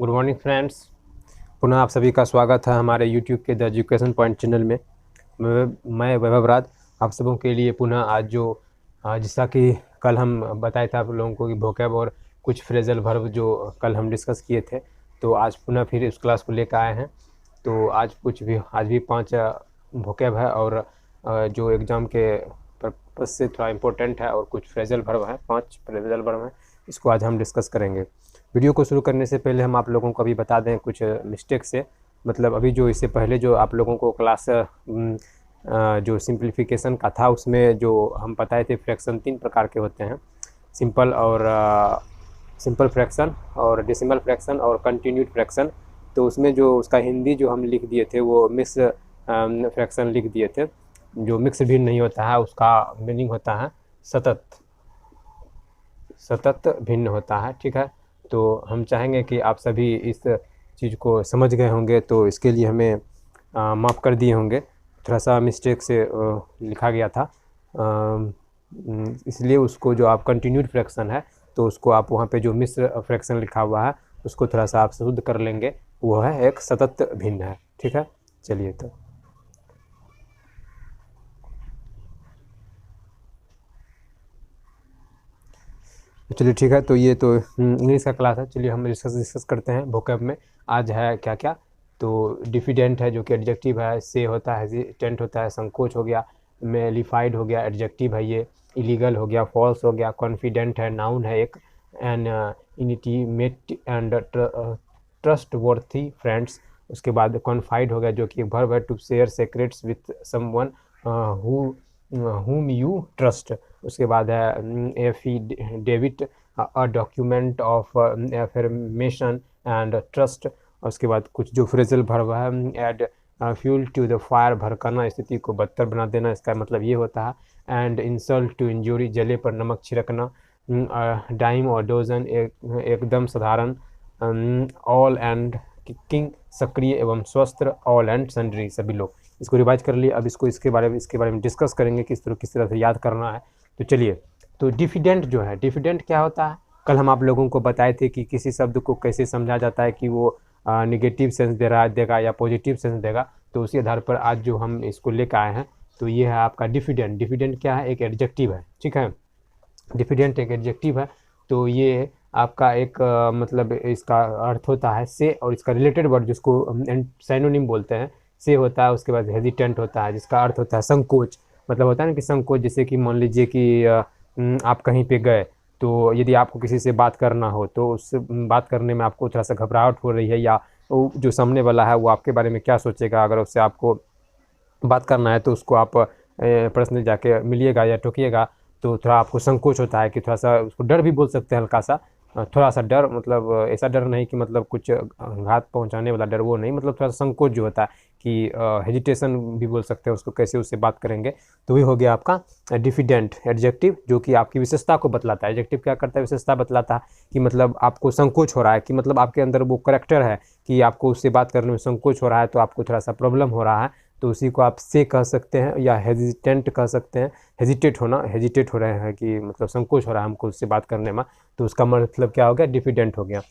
Good morning friends. पुनः आप सभी का स्वागत है हमारे यूट्यूब के द एजुकेशन पॉइंट चैनल में। मैं वैभव राज आप सबों के लिए पुनः आज जैसा कि कल हम बताए थे आप लोगों को कि वोकैब और कुछ फ्रेजल वर्ब जो कल हम डिस्कस किए थे, तो आज पुनः फिर इस क्लास को लेकर आए हैं। तो आज भी 5 वोकैब है और जो एग्ज़ाम के पर्पज से थोड़ा इम्पोर्टेंट है, और कुछ फ्रेजल वर्ब है, 5 फ्रेजल वर्ब हैं, इसको आज हम डिस्कस करेंगे। वीडियो को शुरू करने से पहले हम आप लोगों को अभी बता दें कुछ मिस्टेक से, मतलब अभी जो इससे पहले जो आप लोगों को क्लास जो सिंप्लीफिकेशन का था उसमें जो हम बताए थे फ्रैक्शन 3 प्रकार के होते हैं, सिंपल फ्रैक्शन और डेसिमल फ्रैक्शन और कंटिन्यूड फ्रैक्शन। तो उसमें जो उसका हिंदी जो हम लिख दिए थे वो मिक्स फ्रैक्शन लिख दिए थे। जो मिक्स भी नहीं होता है उसका मीनिंग होता है सतत भिन्न होता है, ठीक है। तो हम चाहेंगे कि आप सभी इस चीज़ को समझ गए होंगे, तो इसके लिए हमें माफ़ कर दिए होंगे, थोड़ा सा मिस्टेक से लिखा गया था, इसलिए उसको जो आप कंटिन्यूड फ्रैक्शन है तो उसको आप वहाँ पे जो मिश्र फ्रैक्शन लिखा हुआ है उसको थोड़ा सा आप शुद्ध कर लेंगे, वो है एक सतत भिन्न है, ठीक है। चलिए तो चलिए ठीक है। तो ये तो इंग्लिश का क्लास है, चलिए हम डिस्कस करते हैं वोकैब में आज है क्या क्या। तो डिफिडेंट है जो कि एडजेक्टिव है, से होता है हेजिटेंट होता है, संकोच हो गया, मेलिफाइड हो गया एडजेक्टिव है ये, इलीगल हो गया, फॉल्स हो गया, कॉन्फिडेंट है नाउन है एक, and intimate and trustworthy friends. उसके बाद कॉन्फाइड हो गया जो कि वर्ब है, to share secrets with someone whom you trust। उसके बाद है affidavit, a document of affirmation and trust. उसके बाद कुछ जो फ्रेजल वर्ब है, add fuel to the fire, भड़काना, स्थिति को बदतर बना देना, इसका मतलब ये होता है। एंड इंसल्ट टू इंजरी, जले पर नमक छिड़कना। डाइम और डोजन, एकदम साधारण। ऑल एंड किकिंग, सक्रिय एवं स्वस्थ। ऑल एंड सन्ड्री, सभी लोग। इसको रिवाइज कर लिए, अब इसको इसके बारे में डिस्कस करेंगे किस तरह से याद करना है। तो चलिए, तो डिफिडेंट जो है, डिफिडेंट क्या होता है, कल हम आप लोगों को बताए थे कि किसी शब्द को कैसे समझा जाता है कि वो निगेटिव सेंस देगा या पॉजिटिव सेंस देगा। तो उसी आधार पर आज जो हम इसको लेकर आए हैं, तो ये है आपका डिफिडेंट। डिफिडेंट क्या है, एक एडजेक्टिव है, ठीक है। डिफिडेंट एक एडजेक्टिव है, तो ये आपका एक मतलब इसका अर्थ होता है से, और इसका रिलेटेड वर्ड जिसको सैनोनिम बोलते हैं, से होता है। उसके बाद हेजिटेंट होता है जिसका अर्थ होता है संकोच, मतलब होता है ना कि संकोच, जैसे कि मान लीजिए कि आप कहीं पे गए, तो यदि आपको किसी से बात करना हो तो उससे बात करने में आपको थोड़ा सा घबराहट हो रही है, या जो सामने वाला है वो आपके बारे में क्या सोचेगा, अगर उससे आपको बात करना है तो उसको आप पर्सनली जाके मिलिएगा या टोकिएगा, तो थोड़ा आपको संकोच होता है कि थोड़ा सा उसको डर भी बोल सकते हैं, हल्का सा थोड़ा सा डर, मतलब ऐसा डर नहीं कि मतलब कुछ घात पहुंचाने वाला डर, वो नहीं, मतलब थोड़ा सा संकोच जो होता है कि हेजिटेशन भी बोल सकते हैं उसको, कैसे उससे बात करेंगे। तो ये हो गया आपका डिफिडेंट एडजेक्टिव, जो कि आपकी विशेषता को बतलाता है। एडजेक्टिव क्या करता है, विशेषता बतलाता है कि मतलब आपको संकोच हो रहा है, कि मतलब आपके अंदर वो करैक्टर है कि आपको उससे बात करने में संकोच हो रहा है, तो आपको थोड़ा सा प्रॉब्लम हो रहा है, तो उसी को आप से कह सकते हैं या हेजिटेंट कह सकते हैं। हेजिटेट हो रहे हैं कि मतलब संकोच हो रहा है हमको उससे बात करने में, तो उसका मतलब क्या हो गया, डिफिडेंट हो गया।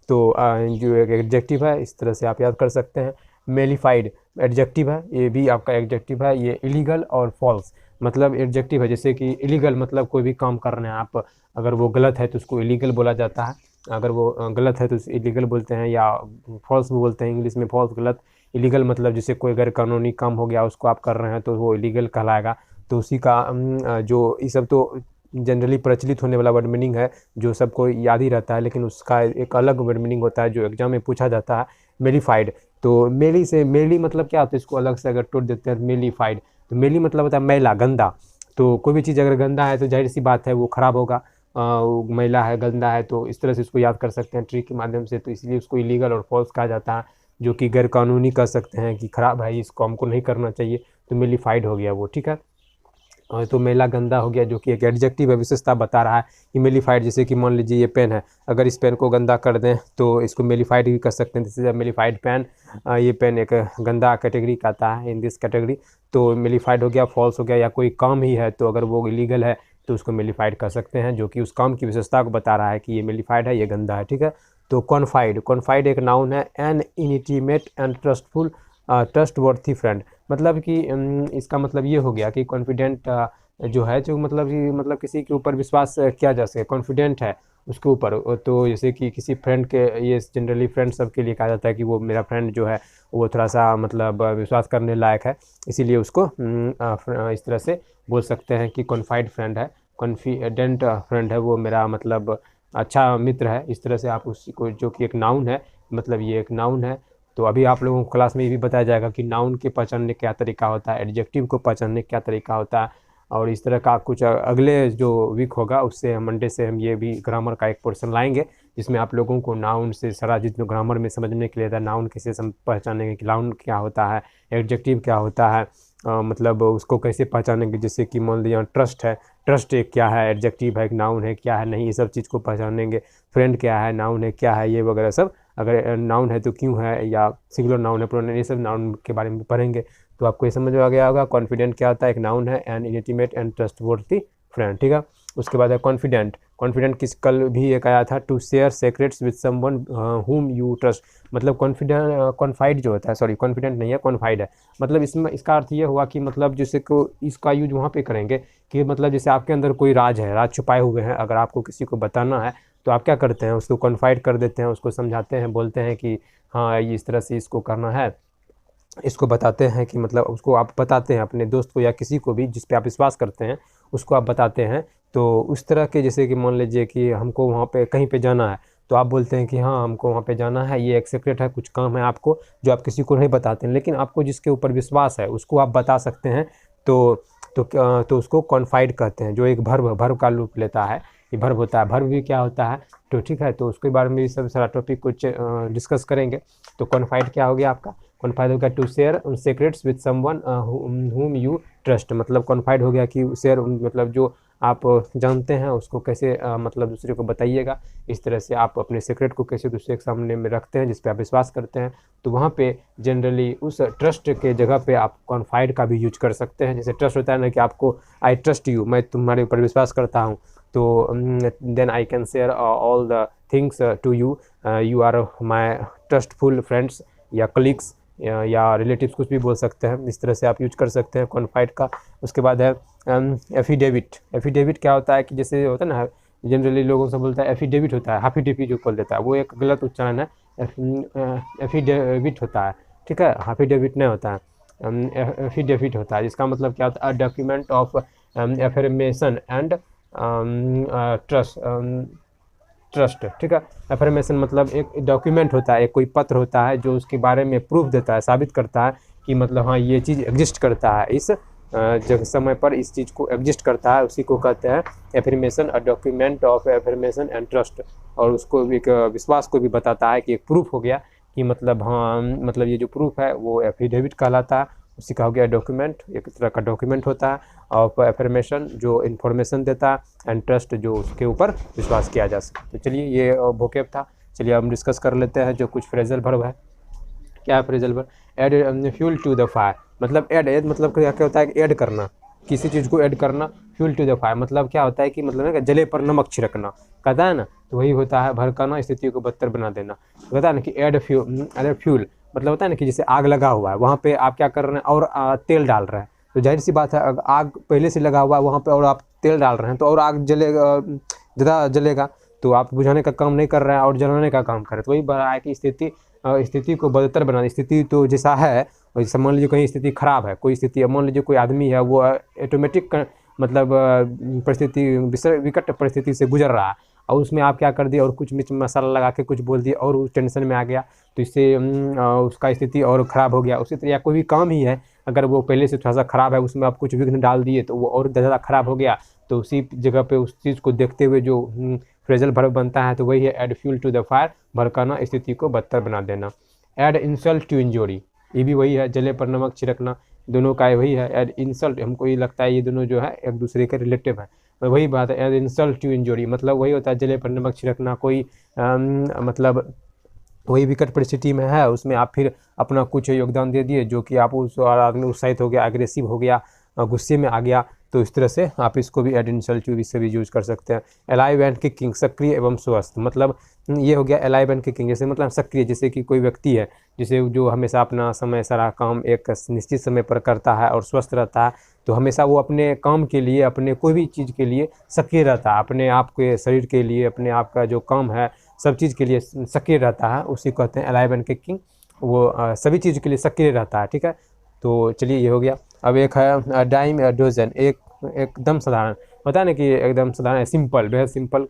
तो जो एक एडजेक्टिव है, इस तरह से आप याद कर सकते हैं। मेलिफाइड एडजेक्टिव है, ये भी आपका एडजेक्टिव है। ये इलीगल और फॉल्स मतलब एडजेक्टिव है, जैसे कि इलीगल मतलब कोई भी काम कर रहे हैं आप, अगर वो गलत है तो उसको इलीगल बोला जाता है, अगर वो गलत है तो उसे इलीगल बोलते हैं, या फॉल्स भी बोलते हैं इंग्लिश में, फॉल्स गलत। इलीगल मतलब जैसे कोई गैर कानूनी काम हो गया उसको आप कर रहे हैं तो वो इलीगल कहलाएगा। तो उसी का जो ये सब तो जनरली प्रचलित होने वाला वर्ड मीनिंग है जो सबको याद ही रहता है, लेकिन उसका एक अलग वर्ड मीनिंग होता है जो एग्जाम में पूछा जाता है, मेलिफाइड। तो मेली मतलब क्या होता है, इसको अलग से अगर तोड़ देते हैं, मेलिफाइड। तो मेली मतलब होता है मैला, गंदा। तो कोई भी चीज़ अगर गंदा है तो जाहिर सी बात है वो ख़राब होगा, मैला है, गंदा है, तो इस तरह से इसको याद कर सकते हैं ट्रिक के माध्यम से। तो इसलिए उसको इलीगल और फॉल्स कहा जाता है, जो कि गैर कानूनी कह सकते हैं कि ख़राब है, इसको हमको नहीं करना चाहिए, तो मेलिफाइड हो गया वो, ठीक है। और तो मेला गंदा हो गया, जो कि एक एडजेक्टिव है, विशेषता बता रहा है कि मेलिफाइड। जैसे कि मान लीजिए ये पेन है, अगर इस पेन को गंदा कर दें तो इसको मेलिफाइड भी कर सकते हैं, दिस इज अ मेलिफाइड पेन। ये पेन एक गंदा कैटेगरी का आता है, इन दिस कैटेगरी। तो मेलिफाइड हो गया, फॉल्स हो गया, या कोई काम ही है तो अगर वो इलीगल है तो उसको मेलिफाइड कर सकते हैं, जो कि उस काम की विशेषता को बता रहा है कि ये मेलिफाइड है, ये गंदा है, ठीक है। तो कॉन्फाइड एक नाउन है, an intimate and trustful trustworthy friend, मतलब कि इसका मतलब ये हो गया कि कॉन्फिडेंट जो है, जो मतलब किसी के ऊपर विश्वास किया जा सके, कॉन्फिडेंट है उसके ऊपर। तो जैसे कि किसी फ्रेंड के, ये जनरली फ्रेंड सब के लिए कहा जाता है कि वो मेरा फ्रेंड जो है वो थोड़ा सा मतलब विश्वास करने लायक है, इसीलिए उसको इस तरह से बोल सकते हैं कि कॉन्फाइड फ्रेंड है, कॉन्फिडेंट फ्रेंड है, वो मेरा मतलब अच्छा मित्र है। इस तरह से आप उसको, जो कि एक नाउन है, मतलब ये एक नाउन है। तो अभी आप लोगों को क्लास में ये भी बताया जाएगा कि नाउन के पहचानने क्या तरीका होता है, एडजेक्टिव को पहचानने क्या तरीका होता है, और इस तरह का कुछ अगले जो वीक होगा उससे मंडे से हम ये भी ग्रामर का एक पोर्शन लाएंगे, जिसमें आप लोगों को नाउन से सारा जितना ग्रामर में समझने के लिए था, नाउन कैसे पहचानेंगे कि नाउन क्या होता है, एडजेक्टिव क्या होता है, मतलब उसको कैसे पहचानेंगे। जैसे कि मान लीजिए ट्रस्ट है, ट्रस्ट एक क्या है, एडजेक्टिव है, नाउन है, क्या है नहीं, ये सब चीज़ को पहचानेंगे। फ्रेंड क्या है, नाउन है, क्या है, ये वगैरह सब, अगर नाउन है तो क्यों है, या सिंगुलर नाउन है, प्रोनाउन, ये सब नाउन के बारे में पढ़ेंगे। तो आपको ये समझ आ गया होगा कॉन्फिडेंट क्या होता है, एक नाउन है, N intimate and trustworthy friend, ठीक है। उसके बाद है कॉन्फिडेंट। किस कल भी एक आया था, to share secrets with someone whom you trust, मतलब कॉन्फाइड जो होता है, सॉरी कॉन्फिडेंट नहीं है, कॉन्फाइड है। मतलब इसमें इसका अर्थ ये हुआ कि मतलब जैसे को इसका यूज वहाँ पे करेंगे कि मतलब जैसे आपके अंदर कोई राज है, राज छुपाए हुए हैं, अगर आपको किसी को बताना है तो आप क्या करते हैं, उसको कॉन्फाइड कर देते हैं, उसको समझाते हैं, बोलते हैं कि हाँ इस तरह से इसको करना है, इसको बताते हैं कि मतलब उसको आप बताते हैं अपने दोस्त को या किसी को भी जिस पे आप विश्वास करते हैं, उसको आप बताते हैं। तो उस तरह के, जैसे कि मान लीजिए कि हमको वहाँ पे कहीं पे जाना है, तो आप बोलते हैं कि हाँ हमको वहाँ पे जाना है, ये एक सीक्रेट है, कुछ काम है आपको जो आप किसी को नहीं बताते हैं, लेकिन आपको जिसके ऊपर विश्वास है उसको आप बता सकते हैं। तो उसको कॉन्फाइड कहते हैं, जो एक भर्व का रूप लेता है, ये भर्व होता है। भर्व भी क्या होता है, तो ठीक है, तो उसके बारे में भी सब सारा टॉपिक कुछ डिस्कस करेंगे। तो कॉन्फाइड क्या हो गया आपका, कॉन्फाइड हो गया to share secrets with someone whom you trust, मतलब कॉन्फाइड हो गया कि शेयर, मतलब जो आप जानते हैं उसको कैसे मतलब दूसरे को बताइएगा। इस तरह से आप अपने सीक्रेट को कैसे दूसरे के सामने में रखते हैं जिस पे आप विश्वास करते हैं। तो वहाँ पे जनरली उस ट्रस्ट के जगह पे आप कॉन्फाइड का भी यूज कर सकते हैं। जैसे ट्रस्ट होता है ना कि आपको आई ट्रस्ट यू, मैं तुम्हारे ऊपर विश्वास करता हूँ, तो then I can share all the things to you, you are my trustful friends या कलीग्स या रिलेटिव्स, कुछ भी बोल सकते हैं। इस तरह से आप यूज कर सकते हैं कॉन्फाइड का। उसके बाद है एफिडेविट। एफिडेविट क्या होता है कि जैसे होता है ना, जनरली लोगों से बोलता है एफिडेविट होता है, हाफिडेविट जो बोल देता है, वो एक गलत उच्चारण है, एफिडेविट होता है, ठीक है, हाफिडेविट नहीं होता है, एफिडेविट होता है, जिसका मतलब क्या होता है, document of affirmation and trust, ठीक है। एफर्मेशन मतलब एक डॉक्यूमेंट होता है, एक कोई पत्र होता है जो उसके बारे में प्रूफ देता है, साबित करता है कि मतलब हाँ ये चीज़ एग्जिस्ट करता है, इस जगह समय पर इस चीज़ को एग्जिस्ट करता है, उसी को कहते हैं affirmation, a document of affirmation and trust. और उसको एक विश्वास को भी बताता है कि एक प्रूफ हो गया कि मतलब हाँ, मतलब ये जो प्रूफ है वो एफिडेविट कहलाता है, उसी का हो गया डॉक्यूमेंट, एक तरह का डॉक्यूमेंट होता है। और एफर्मेशन जो इन्फॉर्मेशन देता है, एंड ट्रस्ट जो उसके ऊपर विश्वास किया जा सके। तो चलिए ये वोकैब था, चलिए हम डिस्कस कर लेते हैं जो कुछ फ्रेजल वर्ब है। क्या है phrasal verb, add fuel to the fire, मतलब ऐड मतलब क्या होता है, ऐड करना, किसी चीज़ को ऐड करना। फ्यूल टू द फायर मतलब क्या होता है कि मतलब ना जले पर नमक छिड़कना, कहता है ना, तो वही होता है भड़काना, स्थिति को बदतर बना देना। कहता है ना कि ऐड फ्यूल मतलब होता है ना कि जैसे आग लगा हुआ है, वहाँ पे आप क्या कर रहे हैं, और तेल डाल रहे हैं, तो जाहिर सी बात है आग पहले से लगा हुआ है वहाँ पे और आप तेल डाल रहे हैं तो और आग जलेगा, ज़्यादा जलेगा। तो आप बुझाने का काम नहीं कर रहे हैं और जलाने का काम कर रहे हैं, तो वही बड़ा है कि स्थिति को बदतर बनाना। स्थिति तो जैसा है, जैसे मान लीजिए कहीं स्थिति खराब है, कोई स्थिति, मान लीजिए कोई आदमी है वो ऑटोमेटिक मतलब परिस्थिति, विकट परिस्थिति से गुजर रहा है, और उसमें आप क्या कर दिए, और कुछ मिर्च मसाला लगा के कुछ बोल दिए और उस टेंशन में आ गया, तो इससे उसका स्थिति और ख़राब हो गया। उसी तरह कोई भी काम ही है, अगर वो पहले से थोड़ा सा ख़राब है, उसमें आप कुछ विघ्न डाल दिए तो वो और ज़्यादा ख़राब हो गया। तो उसी जगह पे उस चीज़ को देखते हुए जो फ्रेजल वर्ब बनता है, तो वही है add fuel to the fire, भड़काना, स्थिति को बदतर बना देना। ऐड इंसल्ट टू इंजोरी, ये भी वही है, जले पर नमक छिड़कना, दोनों का वही है। ऐड इंसल्ट, हमको ये लगता है ये दोनों जो है एक दूसरे के रिलेटिव है, तो वही बात है, ऐड इंसल्ट टू इंजोरी मतलब वही होता है, जले पर नमक छिड़कना। कोई मतलब वही विकट परिस्थिति में है, उसमें आप फिर अपना कुछ योगदान दे दिए जो कि आप उस आदमी उत्साहित हो गया, एग्रेसिव हो गया, गुस्से में आ गया, तो इस तरह से आप इसको भी एडेंशियल टू इससे भी यूज कर सकते हैं। अलाइव एंड किकिंग, सक्रिय एवं स्वस्थ, मतलब ये हो गया अलाइव एंड किकिंग, जैसे मतलब सक्रिय, जैसे कि कोई व्यक्ति है जिसे जो हमेशा अपना समय सारा काम एक निश्चित समय पर करता है और स्वस्थ रहता है, तो हमेशा वो अपने काम के लिए, अपने कोई भी चीज़ के लिए सक्रिय रहता है, अपने आप के शरीर के लिए, अपने आप का जो काम है सब चीज़ के लिए सक्रिय रहता है, उसी कहते हैं अलाइव एंड किकिंग। वो सभी चीज़ के लिए सक्रिय रहता है, ठीक है। तो चलिए ये हो गया। अब एक है डाइम या डोजन, एकदम साधारण, पता है ना कि एकदम साधारण, सिंपल, बेहद सिंपल,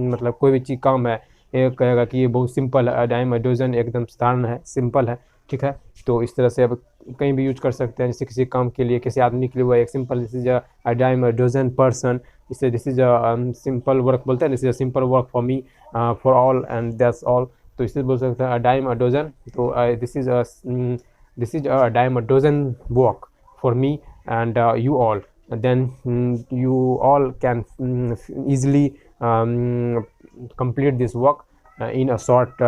मतलब कोई भी चीज़ काम है, एक कहेगा कि ये बहुत सिंपल है, डाइम डोजन एकदम साधारण है, सिंपल है, ठीक है। तो इस तरह से अब कहीं भी यूज कर सकते हैं, जैसे किसी काम के लिए, किसी आदमी के लिए हुआ एक simple, this is a dime dozen person, इससे this is a simple work बोलते हैं, this is a simple work for me, for all and that's all. तो इससे बोल सकते हैं डाइम डोजन, तो this is a dime dozen work for me and you all, then you all can easily complete this work in a short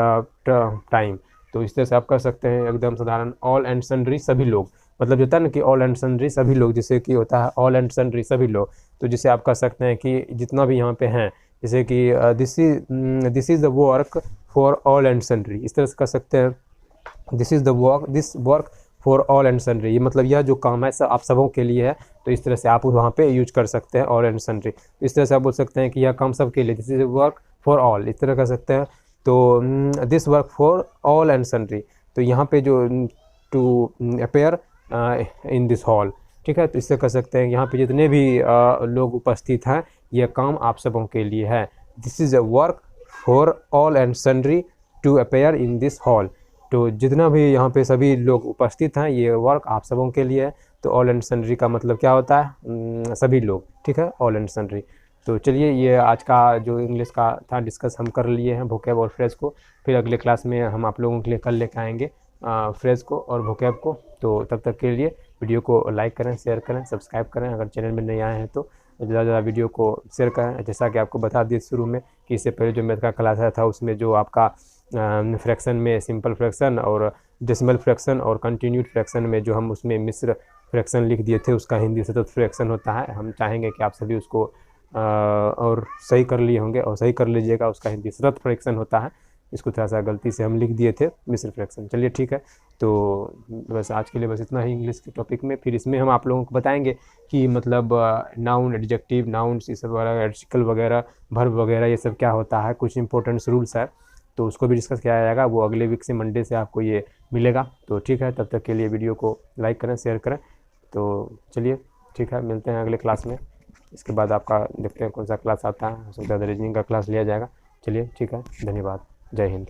time। तो इस तरह से आप कर सकते हैं एकदम साधारण। ऑल एंड सन्ड्री, सभी लोग, मतलब होता है ना कि ऑल एंड सन्ड्री सभी लोग, जैसे कि होता है ऑल एंड सन्ड्री सभी लोग, तो जिसे आप कर सकते हैं कि जितना भी यहाँ पे हैं, जैसे कि this is the work for all and sundry, इस तरह से कर सकते हैं। This is the work, this work for all and sundry, ये मतलब यह जो काम है सब आप सबों के लिए है, तो इस तरह से आप वहाँ पे यूज कर सकते हैं ऑल एंड सन्ड्री। इस तरह से आप बोल सकते हैं कि यह काम सबके लिए, this is work for all, इस तरह कर सकते हैं। तो this work for all and sundry, तो यहाँ पे जो to appear in this hall, ठीक है, तो इससे कर सकते हैं यहाँ पे जितने भी लोग उपस्थित हैं, यह काम आप सबों के लिए है। This is a work for all and sundry to appear in this hall, तो जितना भी यहाँ पे सभी लोग उपस्थित हैं, ये वर्क आप सबों के लिए है। तो ऑल एंड सन्ड्री का मतलब क्या होता है, सभी लोग, ठीक है, ऑल एंड सन्ड्री। तो चलिए ये आज का जो इंग्लिश का था डिस्कस हम कर लिए हैं, वोकैब और फ्रेज को। फिर अगले क्लास में हम आप लोगों के लिए कल लेकर आएंगे फ्रेज को और वोकैब को। तो तब तक के लिए वीडियो को लाइक करें, शेयर करें, सब्सक्राइब करें, अगर चैनल में नए आए हैं तो ज़्यादा ज़्यादा वीडियो को शेयर करें। जैसा कि आपको बता दिए शुरू में कि इससे पहले जो मैथ का क्लास आया था उसमें जो आपका फ्रैक्शन में सिंपल फ्रैक्शन और डेसिमल फ्रैक्शन और कंटिन्यूड फ्रैक्शन में जो हम उसमें मिश्र फ्रैक्शन लिख दिए थे, उसका हिंदी सतत फ्रैक्शन होता है। हम चाहेंगे कि आप सभी उसको और सही कर लिए होंगे और सही कर लीजिएगा, उसका हिंदी सतत फ्रैक्शन होता है, इसको थोड़ा सा गलती से हम लिख दिए थे मिश्र फ्रैक्शन। चलिए ठीक है, तो बस आज के लिए बस इतना ही इंग्लिश के टॉपिक में। फिर इसमें हम आप लोगों को बताएंगे कि मतलब नाउन, एडजेक्टिव, नाउन्स, ये सब वगैरह, आर्टिकल वगैरह, वर्ब वगैरह, ये सब क्या होता है, कुछ इंपॉर्टेंट रूल्स है, तो उसको भी डिस्कस किया जाएगा। वो अगले वीक से मंडे से आपको ये मिलेगा। तो ठीक है, तब तक के लिए वीडियो को लाइक करें, शेयर करें। तो चलिए ठीक है, मिलते हैं अगले क्लास में। इसके बाद आपका देखते हैं कौन सा क्लास आता है, हो सकता है रीजनिंग का क्लास लिया जाएगा। चलिए ठीक है, धन्यवाद, जय हिंद।